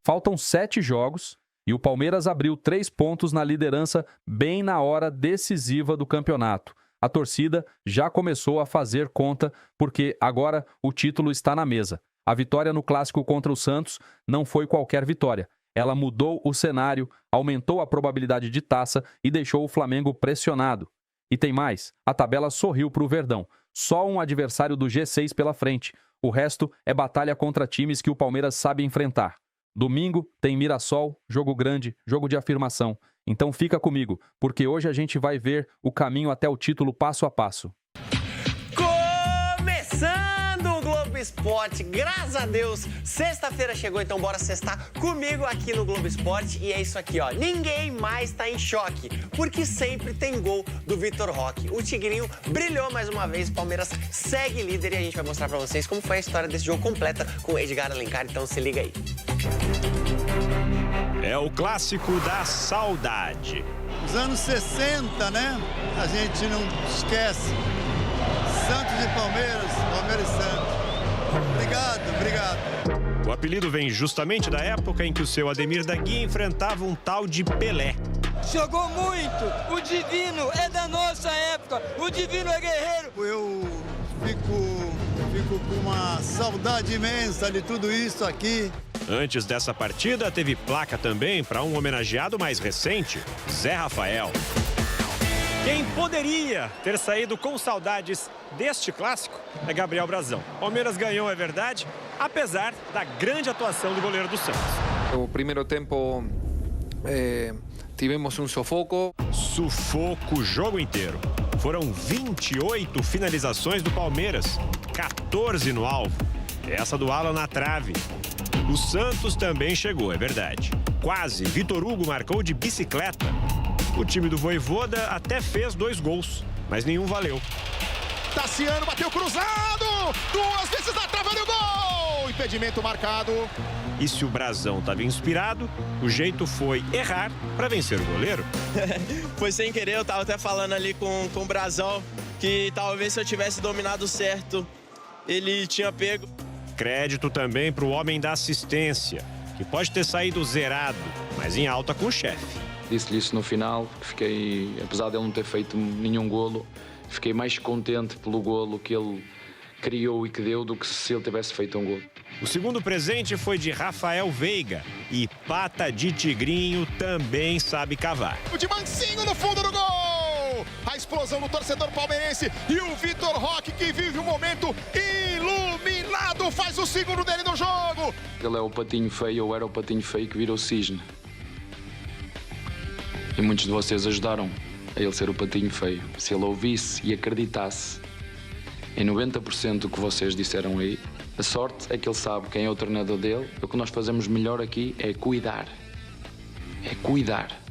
Faltam 7 jogos e o Palmeiras abriu 3 pontos na liderança bem na hora decisiva do campeonato. A torcida já começou a fazer conta porque agora o título está na mesa. A vitória no clássico contra o Santos não foi qualquer vitória. Ela mudou o cenário, aumentou a probabilidade de taça e deixou o Flamengo pressionado. E tem mais, a tabela sorriu para o Verdão. Só um adversário do G6 pela frente. O resto é batalha contra times que o Palmeiras sabe enfrentar. Domingo tem Mirassol, jogo grande, jogo de afirmação. Então fica comigo, porque hoje a gente vai ver o caminho até o título passo a passo. Começando o Globo Esporte, graças a Deus, sexta-feira chegou, então bora sextar comigo aqui no Globo Esporte. E é isso aqui, ó, ninguém mais tá em choque, porque sempre tem gol do Vitor Roque. O Tigrinho brilhou mais uma vez, o Palmeiras segue líder e a gente vai mostrar pra vocês como foi a história desse jogo completa com o Edgar Alencar, então se liga aí. É o clássico da saudade. Os anos 60, né? A gente não esquece. Santos e Palmeiras, Palmeiras e Santos. Obrigado. O apelido vem justamente da época em que o seu Ademir da Guia enfrentava um tal de Pelé. Jogou muito, o Divino é da nossa época, o Divino é guerreiro. Eu fico com uma saudade imensa de tudo isso aqui. Antes dessa partida, teve placa também para um homenageado mais recente, Zé Rafael. Quem poderia ter saído com saudades deste clássico é Gabriel Brazão. Palmeiras ganhou, é verdade, apesar da grande atuação do goleiro do Santos. O primeiro tempo tivemos um sufoco. Sufoco o jogo inteiro. Foram 28 finalizações do Palmeiras, 14 no alvo. Essa do Alan na trave. O Santos também chegou, é verdade. Quase, Vitor Hugo marcou de bicicleta. O time do Vojvoda até fez 2 gols, mas nenhum valeu. Tassiano bateu cruzado, 2 vezes na trave, olha o gol! Impedimento marcado. E se o Brazão estava inspirado, o jeito foi errar para vencer o goleiro. Foi sem querer, eu tava até falando ali com o Brazão que talvez se eu tivesse dominado certo, ele tinha pego. Crédito também para o homem da assistência, que pode ter saído zerado, mas em alta com o chefe. Disse-lhe isso no final, que apesar de ele não ter feito nenhum golo, fiquei mais contente pelo golo que ele criou e que deu do que se ele tivesse feito um golo. O segundo presente foi de Rafael Veiga e Pata de Tigrinho também sabe cavar. O de Mancinho no fundo do gol! A explosão do torcedor palmeirense e o Vitor Roque que vive um momento iluminado, faz o segundo dele no jogo. Ele é o patinho feio, ou era o patinho feio que virou cisne. E muitos de vocês ajudaram a ele ser o patinho feio. Se ele ouvisse e acreditasse em 90% do que vocês disseram aí, a sorte é que ele sabe quem é o treinador dele. O que nós fazemos melhor aqui é cuidar. É cuidar.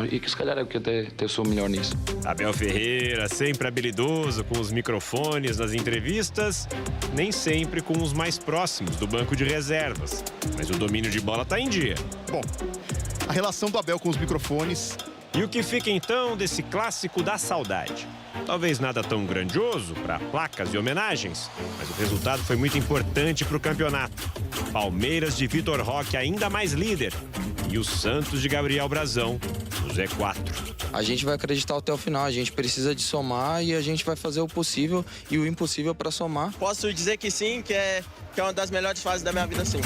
E que se calhar é o que até sou melhor nisso. Abel Ferreira, sempre habilidoso com os microfones nas entrevistas, nem sempre com os mais próximos do banco de reservas. Mas o domínio de bola está em dia. Bom, a relação do Abel com os microfones. E o que fica então desse clássico da saudade? Talvez nada tão grandioso para placas e homenagens, mas o resultado foi muito importante para o campeonato. Palmeiras de Vitor Roque ainda mais líder e o Santos de Gabriel Brazão no Z4. A gente vai acreditar até o final, a gente precisa de somar e a gente vai fazer o possível e o impossível para somar. Posso dizer que sim, que é uma das melhores fases da minha vida, sim.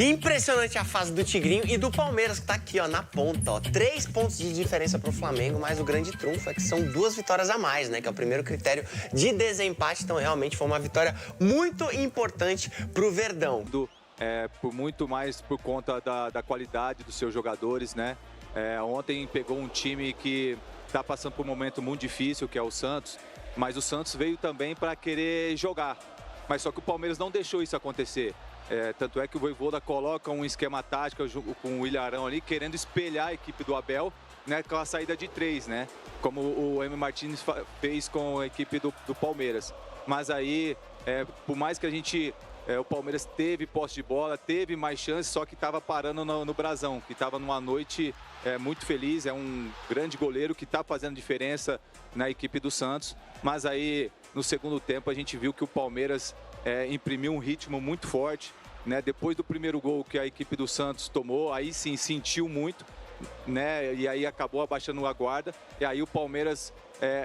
Impressionante a fase do Tigrinho e do Palmeiras, que tá aqui, ó, na ponta, ó. 3 pontos de diferença pro Flamengo, mas o grande trunfo é que são 2 vitórias a mais, né? Que é o primeiro critério de desempate. Então, realmente, foi uma vitória muito importante pro Verdão. Por muito mais por conta da qualidade dos seus jogadores, né? Ontem pegou um time que tá passando por um momento muito difícil, que é o Santos, mas o Santos veio também para querer jogar. Mas só que o Palmeiras não deixou isso acontecer. Tanto é que o Vojvoda coloca um esquema tático com o Ilharão ali, querendo espelhar a equipe do Abel, né, com a saída de 3, né? Como o Emi Martins fez com a equipe do Palmeiras. Mas aí, por mais que a gente o Palmeiras teve posse de bola, teve mais chances, só que estava parando no Brasão, que estava numa noite muito feliz, é um grande goleiro que está fazendo diferença na equipe do Santos, mas aí no segundo tempo a gente viu que o Palmeiras imprimiu um ritmo muito forte, né? Depois do primeiro gol que a equipe do Santos tomou, aí sim sentiu muito, né? E aí acabou abaixando a guarda, e aí o Palmeiras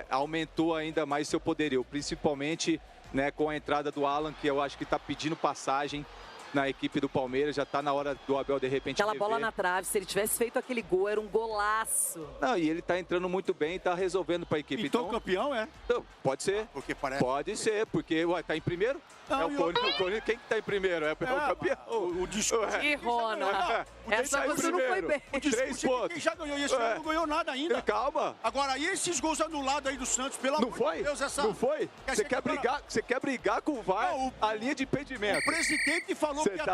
aumentou ainda mais seu poderio, principalmente, né, com a entrada do Alan, que eu acho que está pedindo passagem na equipe do Palmeiras, já está na hora do Abel de repente Aquela bola na trave, se ele tivesse feito aquele gol, era um golaço. Não, e ele está entrando muito bem, está resolvendo para a equipe. Então campeão, Então, pode ser. Porque parece... Pode ser, porque está em primeiro. Não, o Corinthians, quem que está em primeiro? É o campeão. O discurso... E Rona, essa você não foi bem. O discurso quem já ganhou, e esse ano não ganhou nada ainda. Calma. Agora, e esses gols anulados aí do Santos, pelo amor de Deus, Não foi? Você quer brigar com o VAR, Não, a linha de impedimento. O presidente falou que ia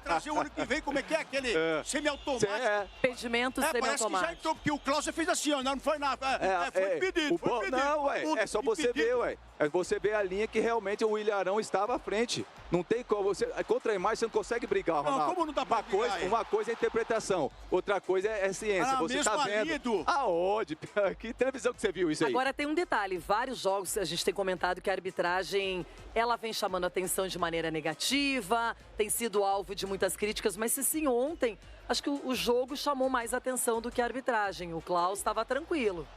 trazer o ano que vem, como é que é? Aquele semiautomático. Impedimento Parece que já semiautomático. entrou, porque o Cláudio fez assim, ó, não foi nada. Foi impedido, foi impedido. Não, ué, é só você ver, ué. Você vê a linha que realmente o Ilharão estava à frente. Não tem como contra a imagem você não consegue brigar, Ronaldo. Não, como não dá pra brigar? Uma coisa é interpretação, outra coisa é ciência. Você tá vendo. Aonde? Que televisão que você viu isso aí? Agora tem um detalhe, vários jogos a gente tem comentado que a arbitragem, ela vem chamando a atenção de maneira negativa, tem sido alvo de muitas críticas, mas sim, ontem, acho que o jogo chamou mais atenção do que a arbitragem. O Klaus estava tranquilo.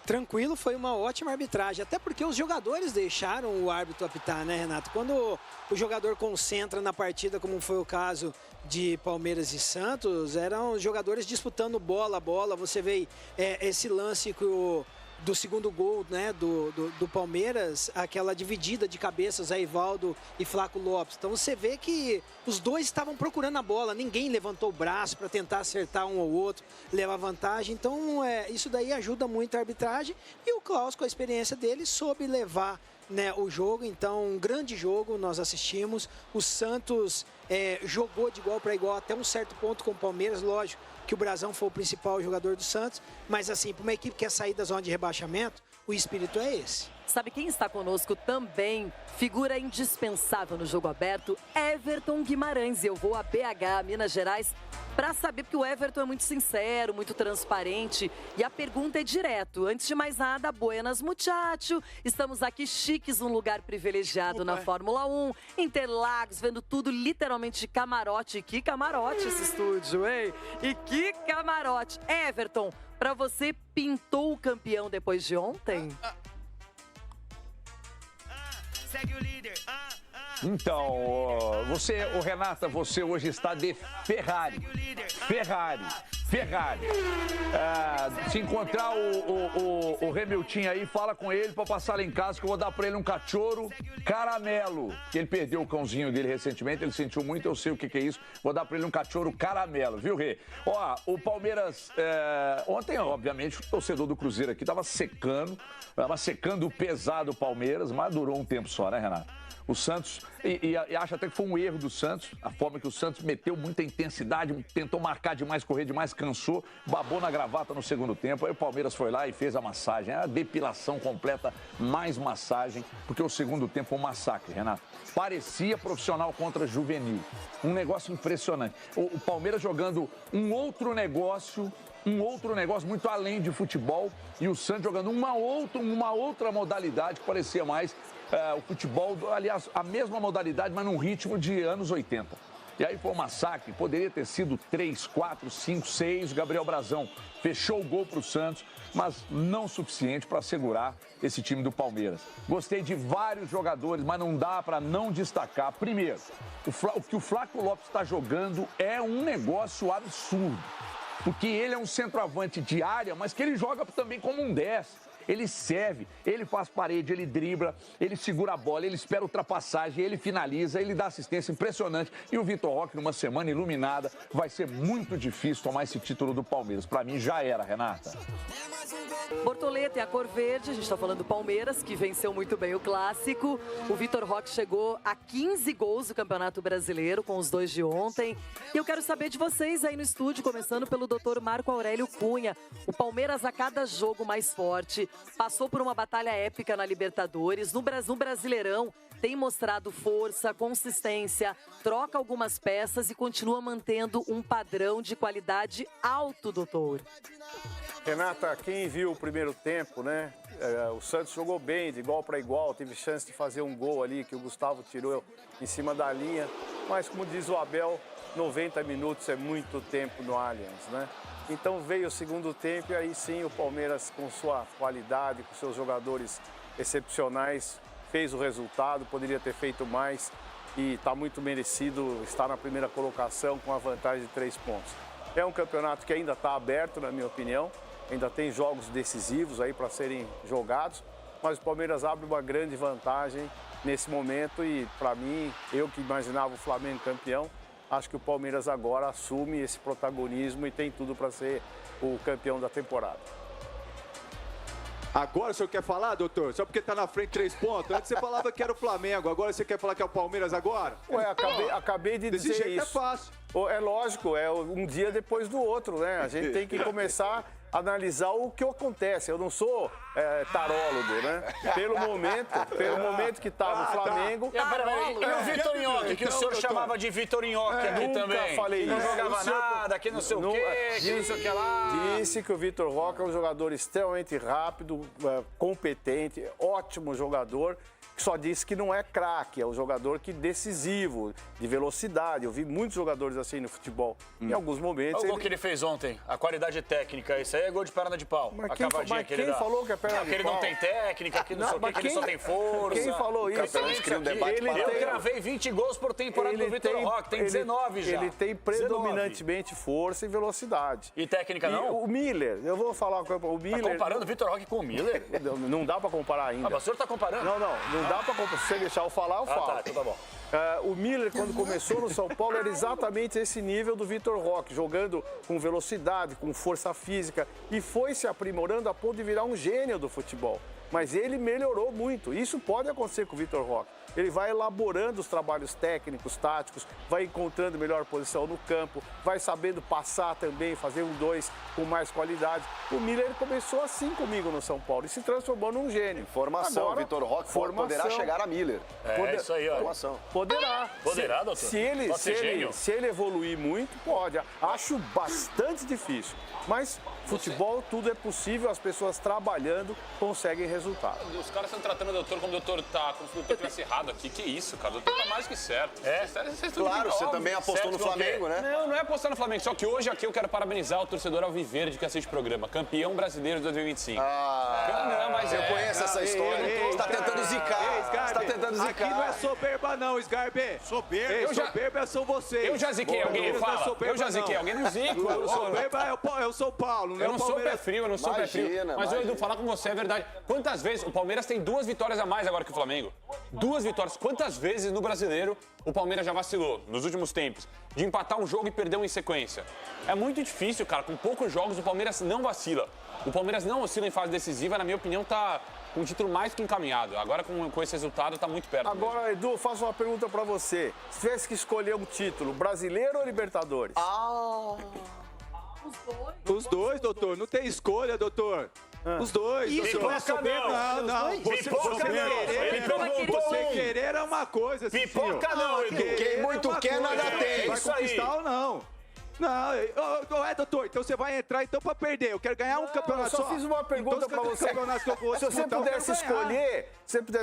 Tranquilo, foi uma ótima arbitragem, até porque os jogadores deixaram o árbitro apitar, né, Renato? Quando o jogador concentra na partida, como foi o caso de Palmeiras e Santos, eram os jogadores disputando bola a bola. Você vê esse lance do segundo gol, né, do Palmeiras, aquela dividida de cabeças, Rivaldo e Flaco Lopes. Então você vê que os dois estavam procurando a bola, ninguém levantou o braço para tentar acertar um ou outro, levar vantagem. Então isso daí ajuda muito a arbitragem, e o Klaus, com a experiência dele, soube levar, né, o jogo. Então, um grande jogo nós assistimos. O Santos jogou de igual para igual até um certo ponto com o Palmeiras, lógico que o Brasão foi o principal jogador do Santos, mas assim, para uma equipe que quer sair da zona de rebaixamento, o espírito é esse. Sabe quem está conosco também? Figura indispensável no jogo aberto, Everton Guimarães. Eu vou a BH, Minas Gerais, para saber, porque o Everton é muito sincero, muito transparente. E a pergunta é direto. Antes de mais nada, buenas muchacho. Estamos aqui chiques, num lugar privilegiado na Fórmula 1. Interlagos, vendo tudo literalmente de camarote. Que camarote esse estúdio, hein? E que camarote. Everton, para você, pintou o campeão depois de ontem? Segue o líder. Então, Renata, você hoje está de Ferrari. Se encontrar o Hamilton aí, fala com ele para passar lá em casa, que eu vou dar para ele um cachorro caramelo. Que ele perdeu o cãozinho dele recentemente, ele sentiu muito, eu sei o que é isso. Vou dar para ele um cachorro caramelo, viu, Rê? Ó, o Palmeiras, ontem, obviamente, o torcedor do Cruzeiro aqui estava secando pesado o Palmeiras, mas durou um tempo só, né, Renato? O Santos, e acho até que foi um erro do Santos, a forma que o Santos meteu muita intensidade, tentou marcar demais, correr demais, cansou, babou na gravata no segundo tempo. Aí o Palmeiras foi lá e fez a massagem, a depilação completa, mais massagem, porque o segundo tempo foi um massacre, Renato. Parecia profissional contra juvenil, um negócio impressionante. O Palmeiras jogando um outro negócio muito além de futebol, e o Santos jogando uma outra modalidade que parecia mais o futebol, aliás, a mesma modalidade, mas num ritmo de anos 80. E aí foi um massacre, poderia ter sido 3, 4, 5, 6, Gabriel Brasão fechou o gol para o Santos, mas não o suficiente para segurar esse time do Palmeiras. Gostei de vários jogadores, mas não dá para não destacar. Primeiro, o que o Flaco Lopes está jogando é um negócio absurdo. Porque ele é um centroavante de área, mas que ele joga também como um 10. Ele serve, ele faz parede, ele dribla, ele segura a bola, ele espera ultrapassagem, ele finaliza, ele dá assistência impressionante. E o Vitor Roque, numa semana iluminada, vai ser muito difícil tomar esse título do Palmeiras. Para mim, já era, Renata. Bortoleta e a cor verde, a gente está falando do Palmeiras, que venceu muito bem o Clássico. O Vitor Roque chegou a 15 gols do Campeonato Brasileiro, com os 2 de ontem. E eu quero saber de vocês aí no estúdio, começando pelo Dr. Marco Aurélio Cunha. O Palmeiras, a cada jogo mais forte, passou por uma batalha épica na Libertadores, no Brasileirão. tem mostrado força, consistência, troca algumas peças e continua mantendo um padrão de qualidade alto, doutor. Renata, quem viu o primeiro tempo, né? O Santos jogou bem, de igual para igual, teve chance de fazer um gol ali que o Gustavo tirou em cima da linha. Mas, como diz o Abel, 90 minutos é muito tempo no Allianz, né? Então veio o segundo tempo e aí sim o Palmeiras, com sua qualidade, com seus jogadores excepcionais, fez o resultado, poderia ter feito mais e está muito merecido estar na primeira colocação com a vantagem de 3 pontos. É um campeonato que ainda está aberto, na minha opinião, ainda tem jogos decisivos aí para serem jogados, mas o Palmeiras abre uma grande vantagem nesse momento e, para mim, eu que imaginava o Flamengo campeão, acho que o Palmeiras agora assume esse protagonismo e tem tudo para ser o campeão da temporada. Agora o senhor quer falar, doutor? Só porque está na frente 3 pontos? Antes você falava que era o Flamengo, agora você quer falar que é o Palmeiras agora? Ué, acabei de dizer isso. Desse jeito é fácil. É lógico, é um dia depois do outro, né? A gente tem que começar a analisar o que acontece. Eu não sou tarólogo, né? Pelo momento que estava o Flamengo... E o Vitor Nhoque, que o senhor chamava de Vitor Nhoque aqui também. Nunca falei isso. Não jogava nada, que não sei o quê, que não sei o que lá. Disse que o Vitor Roque é um jogador extremamente rápido, competente, ótimo jogador, que só disse que não é craque, é um jogador que decisivo, de velocidade. Eu vi muitos jogadores assim no futebol. Em alguns momentos... Olha o gol que ele fez ontem, a qualidade técnica, isso aí é gol de perna de pau. Mas quem falou que é perna de pau? Que ele não tem técnica, que não sei o quê, que ele só tem força. Quem falou isso? Eu gravei 20 gols por temporada do Vitor Roque, tem 19 já. Ele tem predominantemente força e velocidade. E técnica não? O Miller, eu vou falar o Miller... Tá comparando o Vitor Roque com o Miller? Não dá pra comparar ainda. Ah, o senhor tá comparando? Não dá pra comparar. Se você deixar eu falar, eu falo. Tá, então tá bom. O Miller, quando começou no São Paulo, era exatamente esse nível do Vitor Roque, jogando com velocidade, com força física, e foi se aprimorando a ponto de virar um gênio do futebol. Mas ele melhorou muito. Isso pode acontecer com o Vitor Roque. Ele vai elaborando os trabalhos técnicos, táticos, vai encontrando melhor posição no campo, vai sabendo passar também, fazer 1-2 com mais qualidade. O Miller começou assim comigo no São Paulo e se transformou num gênio. Formação, o Vitor Roque poderá chegar a Miller. Isso aí, ó. Formação. Poderá. Poderá, doutor? Se ele evoluir muito, pode. Acho bastante difícil. Mas futebol, tudo é possível, as pessoas trabalhando conseguem resultado. Os caras estão tratando o doutor como o doutor tá, como se o doutor tivesse errado aqui. Que isso, cara? O doutor tá mais que certo. Claro, você também apostou no Flamengo, né? Não é apostar no Flamengo. Só que hoje aqui eu quero parabenizar o torcedor alviverde que assiste o programa. Campeão brasileiro de 2025. Não, mas eu conheço essa história. Você tá tentando zicar. Você tá tentando zicar. Aqui não é soberba não, Scarpe. Soberba? Soberba são vocês. Eu já ziquei alguém, fala. Eu já ziquei alguém, não zico. Soberba é o São Paulo, né? Eu não sou pé frio, eu não sou pé frio. Mas, Edu, falar com você é verdade. Quantas vezes o Palmeiras tem 2 vitórias a mais agora que o Flamengo? 2 vitórias. Quantas vezes no Brasileiro o Palmeiras já vacilou, nos últimos tempos, de empatar um jogo e perder um em sequência? É muito difícil, cara. Com poucos jogos, o Palmeiras não vacila. O Palmeiras não oscila em fase decisiva, na minha opinião, tá com um título mais que encaminhado. Agora, com esse resultado, tá muito perto. Agora, Edu, eu faço uma pergunta pra você. Se tivesse que escolher um título, brasileiro ou Libertadores? Os dois, doutor. Não tem escolha, doutor. Os dois. Isso não é soberba. Não. Você querer é uma coisa. Pipoca não, Edu. Quem muito quer, nada tem. Vai conquistar ou não? Não, doutor, então você vai entrar então pra perder. Eu quero ganhar um campeonato só. Eu só fiz uma pergunta pra você. Se você pudesse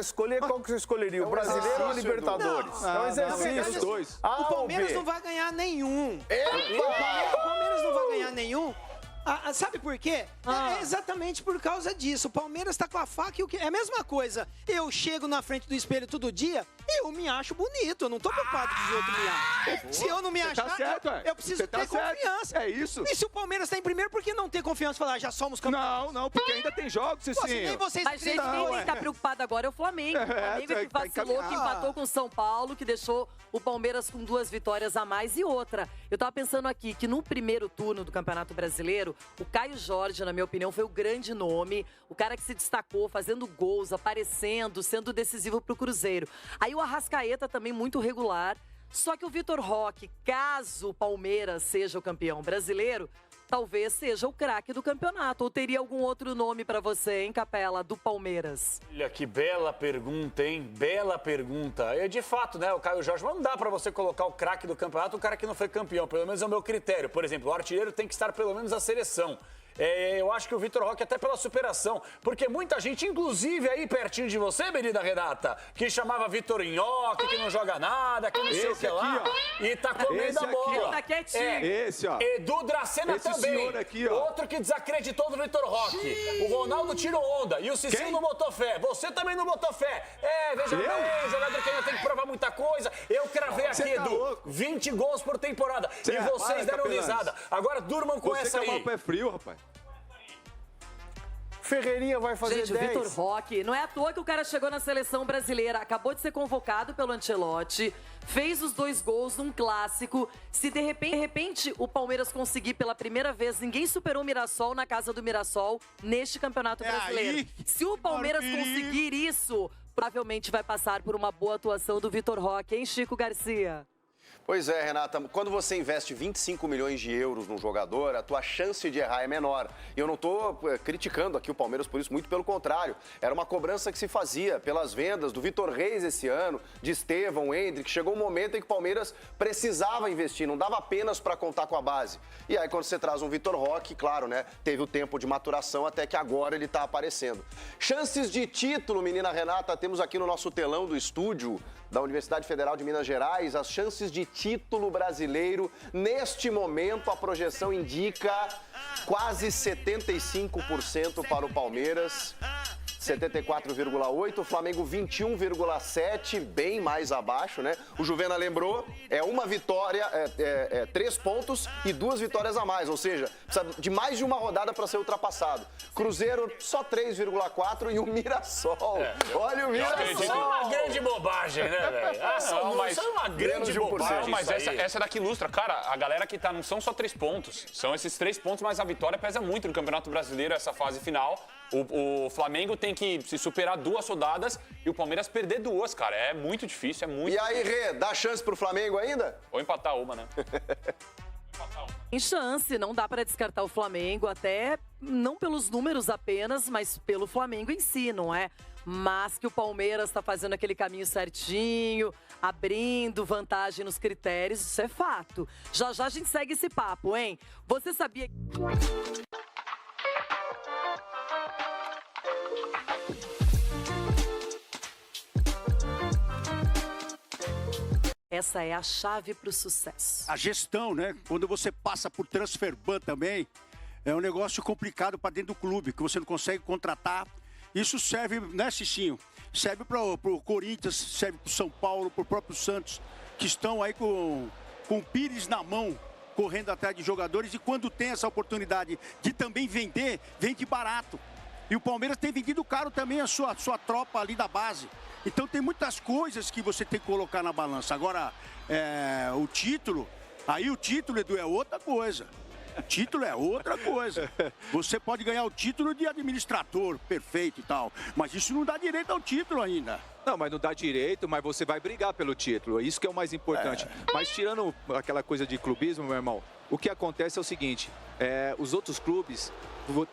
escolher, qual que você escolheria? O brasileiro ou o Libertadores? É um exercício. Os dois. O Palmeiras não vai ganhar nenhum. O Palmeiras não vai ganhar nenhum. Sabe por quê? É exatamente por causa disso. O Palmeiras tá com a faca e o que? É a mesma coisa. Eu chego na frente do espelho todo dia e eu me acho bonito. Eu não tô preocupado que os outros me acham. Se eu não me achar, eu preciso ter confiança. É isso. E se o Palmeiras tá em primeiro, por que não ter confiança e falar, já somos campeões? Não, porque ainda tem jogos, Cicinho. Mas, gente, quem tem que estar preocupado agora é o Flamengo. O Flamengo é que vacilou, que empatou com o São Paulo, que deixou o Palmeiras com 2 vitórias a mais. E outra, eu tava pensando aqui que no primeiro turno do Campeonato Brasileiro, o Caio Jorge, na minha opinião, foi o grande nome, o cara que se destacou, fazendo gols, aparecendo, sendo decisivo pro Cruzeiro. Aí o Arrascaeta também muito regular, só que o Vitor Roque, caso o Palmeiras seja o campeão brasileiro, talvez seja o craque do campeonato. Ou teria algum outro nome para você, hein, Capela, do Palmeiras? Olha que bela pergunta, hein? Bela pergunta. E de fato, né, o Caio Jorge, não dá para você colocar o craque do campeonato, o cara que não foi campeão. Pelo menos é o meu critério. Por exemplo, o artilheiro tem que estar pelo menos na seleção. Eu acho que o Vitor Roque até pela superação, porque muita gente, inclusive aí pertinho de você, menina Renata, que chamava Vitor Nhoque, que não joga nada, que não sei o que lá, e tá comendo a bola. Ele tá quietinho. Esse, ó. Edu Dracena Esse também. senhor aqui, ó. Outro que desacreditou do Vitor Roque. O Ronaldo tirou onda e o Cicinho não botou fé. Você também não botou fé. Veja bem, jogador que ainda tem que provar muita coisa. Eu cravei aqui, Edu, 20 gols por temporada. E vocês deram risada. Agora durmam com essa aí. Você que é o pé frio, rapaz. Ferreirinha vai fazer 10. Gente, o Vitor Roque, não é à toa que o cara chegou na seleção brasileira, acabou de ser convocado pelo Ancelotti, fez os 2 gols num clássico. Se de repente o Palmeiras conseguir pela primeira vez, ninguém superou o Mirassol na casa do Mirassol neste Campeonato Brasileiro. Aí, se o Palmeiras conseguir isso, provavelmente vai passar por uma boa atuação do Vitor Roque, hein, Chico Garcia? Pois é, Renata, quando você investe 25 milhões de euros num jogador, a tua chance de errar é menor. E eu não estou criticando aqui o Palmeiras por isso, muito pelo contrário. Era uma cobrança que se fazia pelas vendas do Vitor Reis esse ano, de Estevão, Endrick. Chegou um momento em que o Palmeiras precisava investir, não dava apenas para contar com a base. E aí quando você traz um Vitor Roque, claro, né, teve o tempo de maturação até que agora ele está aparecendo. Chances de título, menina Renata, temos aqui no nosso telão do estúdio da Universidade Federal de Minas Gerais, as chances de título brasileiro. Neste momento, a projeção indica quase 75% para o Palmeiras, 74,8%, o Flamengo 21,7%, bem mais abaixo, né? O Juvena lembrou, é uma vitória, 3 pontos e 2 vitórias a mais, ou seja, precisa de mais de uma rodada para ser ultrapassado. Cruzeiro só 3,4% e o Mirassol. Olha o Mirassol. Isso é uma grande bobagem, né, velho? Isso é uma grande bobagem. Mas essa daqui ilustra, cara, a galera que tá, não são só 3 pontos, são esses 3 pontos, mas a vitória pesa muito no Campeonato Brasileiro, essa fase final. O Flamengo tem que se superar 2 rodadas e o Palmeiras perder 2, cara. É muito difícil, é muito E aí, Rê, dá chance pro Flamengo ainda? Ou empatar uma, né? Tem chance, não dá para descartar o Flamengo, até não pelos números apenas, mas pelo Flamengo em si, não é? Mas que o Palmeiras está fazendo aquele caminho certinho, abrindo vantagem nos critérios, isso é fato. Já já a gente segue esse papo, hein? Você sabia... Essa é a chave para o sucesso. A gestão, né? Quando você passa por transfer ban também, é um negócio complicado para dentro do clube, que você não consegue contratar. Isso serve, né, Cicinho? Serve para o Corinthians, serve para o São Paulo, para o próprio Santos, que estão aí com o Pires na mão, correndo atrás de jogadores. E quando tem essa oportunidade de também vender, vende barato. E o Palmeiras tem vendido caro também a sua tropa ali da base. Então tem muitas coisas que você tem que colocar na balança. Agora, o título, Edu, é outra coisa. O título é outra coisa. Você pode ganhar o título de administrador, perfeito e tal. Mas isso não dá direito ao título ainda. Não, mas não dá direito, mas você vai brigar pelo título. Isso que é o mais importante. Mas tirando aquela coisa de clubismo, meu irmão, o que acontece é o seguinte, os outros clubes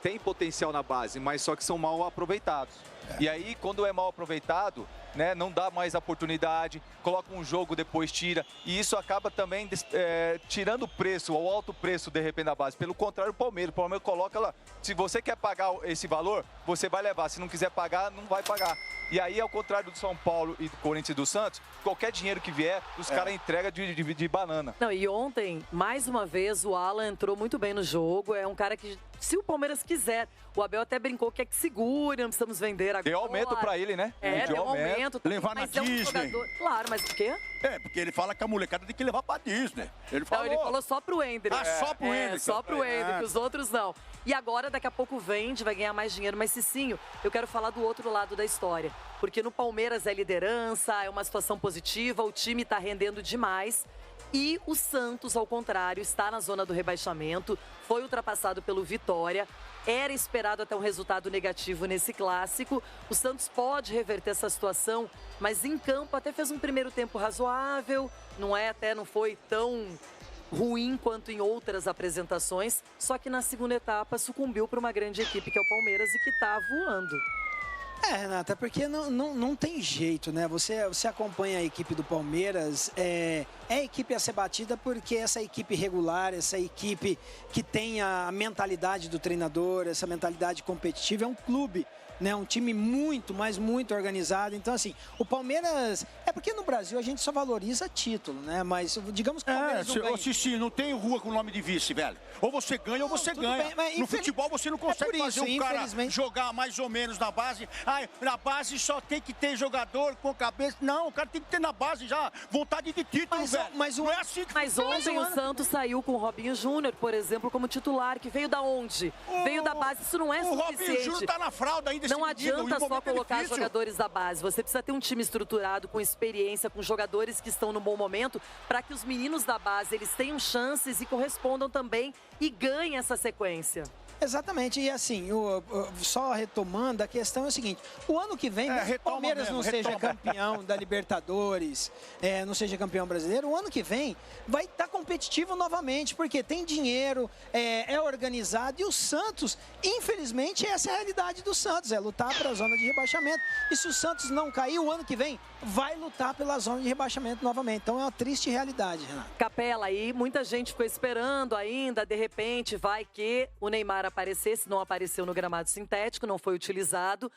têm potencial na base, mas só que são mal aproveitados. E aí, quando é mal aproveitado, né, não dá mais oportunidade, coloca um jogo, depois tira. E isso acaba também tirando o preço, o alto preço, de repente, da base. Pelo contrário, o Palmeiras coloca lá. Se você quer pagar esse valor, você vai levar. Se não quiser pagar, não vai pagar. E aí, ao contrário do São Paulo e do Corinthians e do Santos, qualquer dinheiro que vier, os caras entregam de banana. Não, e ontem, mais uma vez, o Alan entrou muito bem no jogo. É um cara que, se o Palmeiras quiser, o Abel até brincou que é que segura, não precisamos vender agora. Deu aumento pra ele, né? Deu aumento. Levar na Disney. Jogador... Claro, mas o quê? Porque ele fala que a molecada tem que levar pra Disney. Ele falou só pro Endrick. Só pro Endrick. Só pro Endrick, os outros não. E agora, daqui a pouco vende, vai ganhar mais dinheiro. Mas, Cicinho, eu quero falar do outro lado da história. Porque no Palmeiras é liderança, é uma situação positiva, o time tá rendendo demais. E o Santos, ao contrário, está na zona do rebaixamento, foi ultrapassado pelo Vitória. Era esperado até um resultado negativo nesse clássico. O Santos pode reverter essa situação, mas em campo até fez um primeiro tempo razoável, até não foi tão ruim quanto em outras apresentações, só que na segunda etapa sucumbiu para uma grande equipe que é o Palmeiras e que está voando. Renata, porque não tem jeito, né? Você acompanha a equipe do Palmeiras, é a equipe a ser batida porque essa equipe regular, essa equipe que tem a mentalidade do treinador, essa mentalidade competitiva, é um clube, né? Um time muito, mas muito organizado. Então, assim, o Palmeiras... É porque no Brasil a gente só valoriza título, né? Mas, digamos que o Palmeiras não ganha. Xixi, não tem rua com nome de vice, velho. Ou você ganha ou você ganha. No futebol você não consegue fazer um cara jogar mais ou menos na base. Na base só tem que ter jogador com cabeça. Não, o cara tem que ter na base já vontade de título, velho. Mas ontem o Santos saiu com o Robinho Júnior, por exemplo, como titular, que veio da onde? Veio da base. Isso não é suficiente. O Robinho Júnior tá na fralda ainda. Não adianta só colocar jogadores da base. Você precisa ter um time estruturado, com experiência, com jogadores que estão no bom momento, para que os meninos da base eles tenham chances e correspondam também e ganhem essa sequência. Exatamente, e assim, só retomando, a questão é o seguinte, o ano que vem, se o Palmeiras não seja campeão da Libertadores, não seja campeão brasileiro, o ano que vem vai estar competitivo novamente, porque tem dinheiro, é organizado, e o Santos, infelizmente, essa é a realidade do Santos, é lutar para a zona de rebaixamento, e se o Santos não cair, o ano que vem vai lutar pela zona de rebaixamento novamente, então é uma triste realidade, Renato. Capela, aí muita gente ficou esperando ainda, de repente vai que o Neymar aparecesse, não apareceu no gramado sintético, não foi utilizado,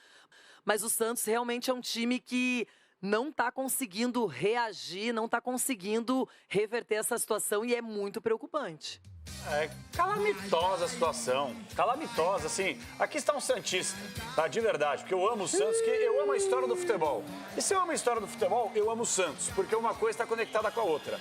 mas o Santos realmente é um time que não está conseguindo reagir, não está conseguindo reverter essa situação e é muito preocupante. É calamitosa a situação, calamitosa, assim, aqui está um santista, tá, de verdade, porque eu amo o Santos, que eu amo a história do futebol. E se eu amo a história do futebol, eu amo o Santos, porque uma coisa está conectada com a outra.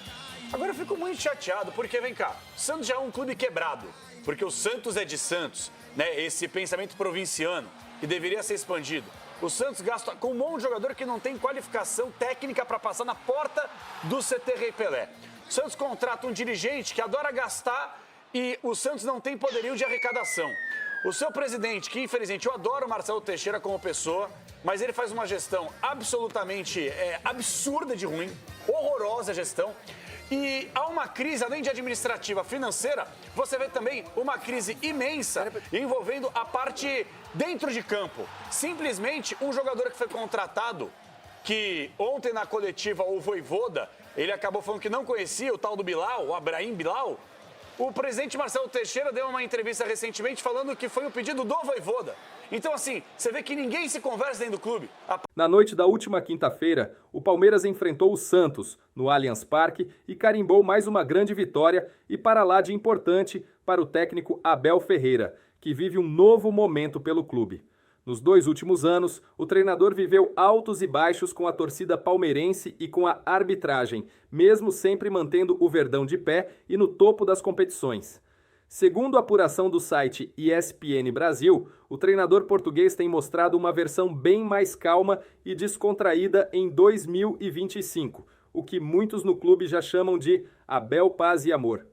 Agora eu fico muito chateado, porque, vem cá, o Santos já é um clube quebrado, porque o Santos é de Santos, né, esse pensamento provinciano, que deveria ser expandido. O Santos gasta com um monte de jogador que não tem qualificação técnica para passar na porta do CT Rei Pelé. O Santos contrata um dirigente que adora gastar e o Santos não tem poderio de arrecadação. O seu presidente, que infelizmente eu adoro o Marcelo Teixeira como pessoa, mas ele faz uma gestão absolutamente absurda de ruim, horrorosa gestão. E há uma crise, além de administrativa, financeira, você vê também uma crise imensa envolvendo a parte dentro de campo. Simplesmente um jogador que foi contratado, que ontem na coletiva o Vojvoda, ele acabou falando que não conhecia o tal do Bilal, o Abraham Bilal. O presidente Marcelo Teixeira deu uma entrevista recentemente falando que foi o pedido do Vojvoda. Então, assim, você vê que ninguém se conversa dentro do clube. Na noite da última quinta-feira, o Palmeiras enfrentou o Santos no Allianz Parque e carimbou mais uma grande vitória e para lá de importante para o técnico Abel Ferreira, que vive um novo momento pelo clube. Nos 2 últimos anos, o treinador viveu altos e baixos com a torcida palmeirense e com a arbitragem, mesmo sempre mantendo o Verdão de pé e no topo das competições. Segundo a apuração do site ESPN Brasil, o treinador português tem mostrado uma versão bem mais calma e descontraída em 2025, o que muitos no clube já chamam de Abel Paz e Amor.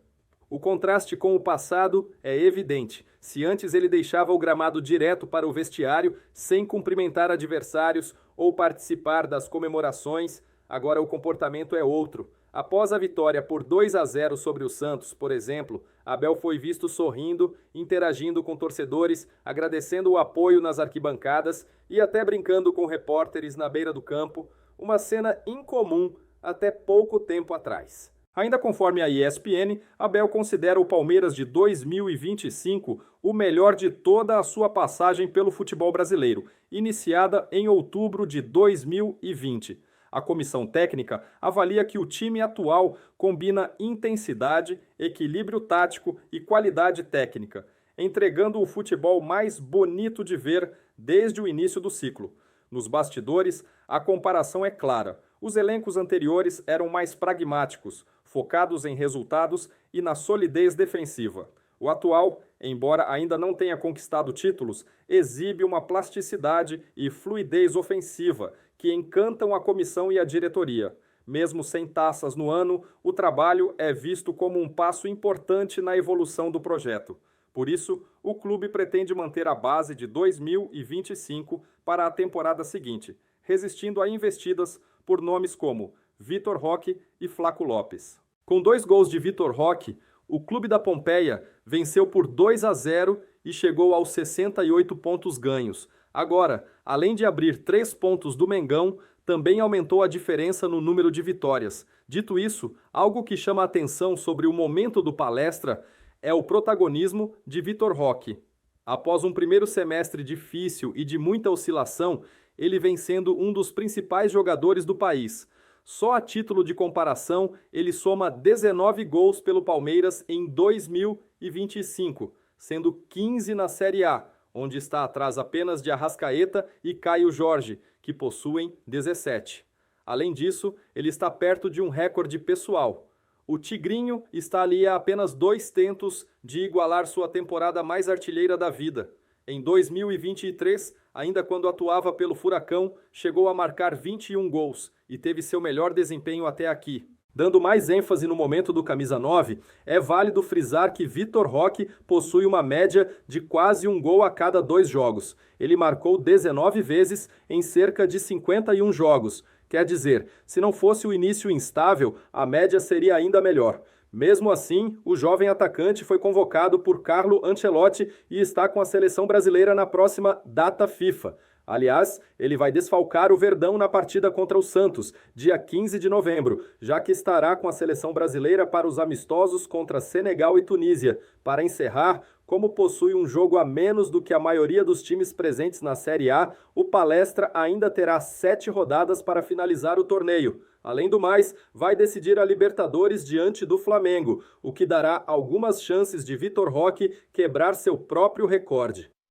O contraste com o passado é evidente. Se antes ele deixava o gramado direto para o vestiário, sem cumprimentar adversários ou participar das comemorações, agora o comportamento é outro. Após a vitória por 2-0 sobre o Santos, por exemplo, Abel foi visto sorrindo, interagindo com torcedores, agradecendo o apoio nas arquibancadas e até brincando com repórteres na beira do campo, uma cena incomum até pouco tempo atrás. Ainda conforme a ESPN, Abel considera o Palmeiras de 2025 o melhor de toda a sua passagem pelo futebol brasileiro, iniciada em outubro de 2020. A comissão técnica avalia que o time atual combina intensidade, equilíbrio tático e qualidade técnica, entregando o futebol mais bonito de ver desde o início do ciclo. Nos bastidores, a comparação é clara. Os elencos anteriores eram mais pragmáticos, focados em resultados e na solidez defensiva. O atual, embora ainda não tenha conquistado títulos, exibe uma plasticidade e fluidez ofensiva que encantam a comissão e a diretoria. Mesmo sem taças no ano, o trabalho é visto como um passo importante na evolução do projeto. Por isso, o clube pretende manter a base de 2025 para a temporada seguinte, resistindo a investidas por nomes como Vitor Roque e Flaco Lopes. Com 2 gols de Vitor Roque, o Clube da Pompeia venceu por 2-0 e chegou aos 68 pontos ganhos. Agora, além de abrir 3 pontos do Mengão, também aumentou a diferença no número de vitórias. Dito isso, algo que chama a atenção sobre o momento do Palestra é o protagonismo de Vitor Roque. Após um primeiro semestre difícil e de muita oscilação, ele vem sendo um dos principais jogadores do país. Só a título de comparação, ele soma 19 gols pelo Palmeiras em 2025, sendo 15 na Série A, onde está atrás apenas de Arrascaeta e Caio Jorge, que possuem 17. Além disso, ele está perto de um recorde pessoal. O Tigrinho está ali a apenas 2 tentos de igualar sua temporada mais artilheira da vida. Em 2023, ainda quando atuava pelo Furacão, chegou a marcar 21 gols e teve seu melhor desempenho até aqui. Dando mais ênfase no momento do camisa 9, é válido frisar que Vitor Roque possui uma média de quase 1 gol a cada 2 jogos. Ele marcou 19 vezes em cerca de 51 jogos. Quer dizer, se não fosse o início instável, a média seria ainda melhor. Mesmo assim, o jovem atacante foi convocado por Carlo Ancelotti e está com a seleção brasileira na próxima data FIFA. Aliás, ele vai desfalcar o Verdão na partida contra o Santos, dia 15 de novembro, já que estará com a seleção brasileira para os amistosos contra Senegal e Tunísia. Para encerrar, como possui um jogo a menos do que a maioria dos times presentes na Série A, o Palestra ainda terá 7 rodadas para finalizar o torneio. Além do mais, vai decidir a Libertadores diante do Flamengo, o que dará algumas chances de Vitor Roque quebrar seu próprio recorde.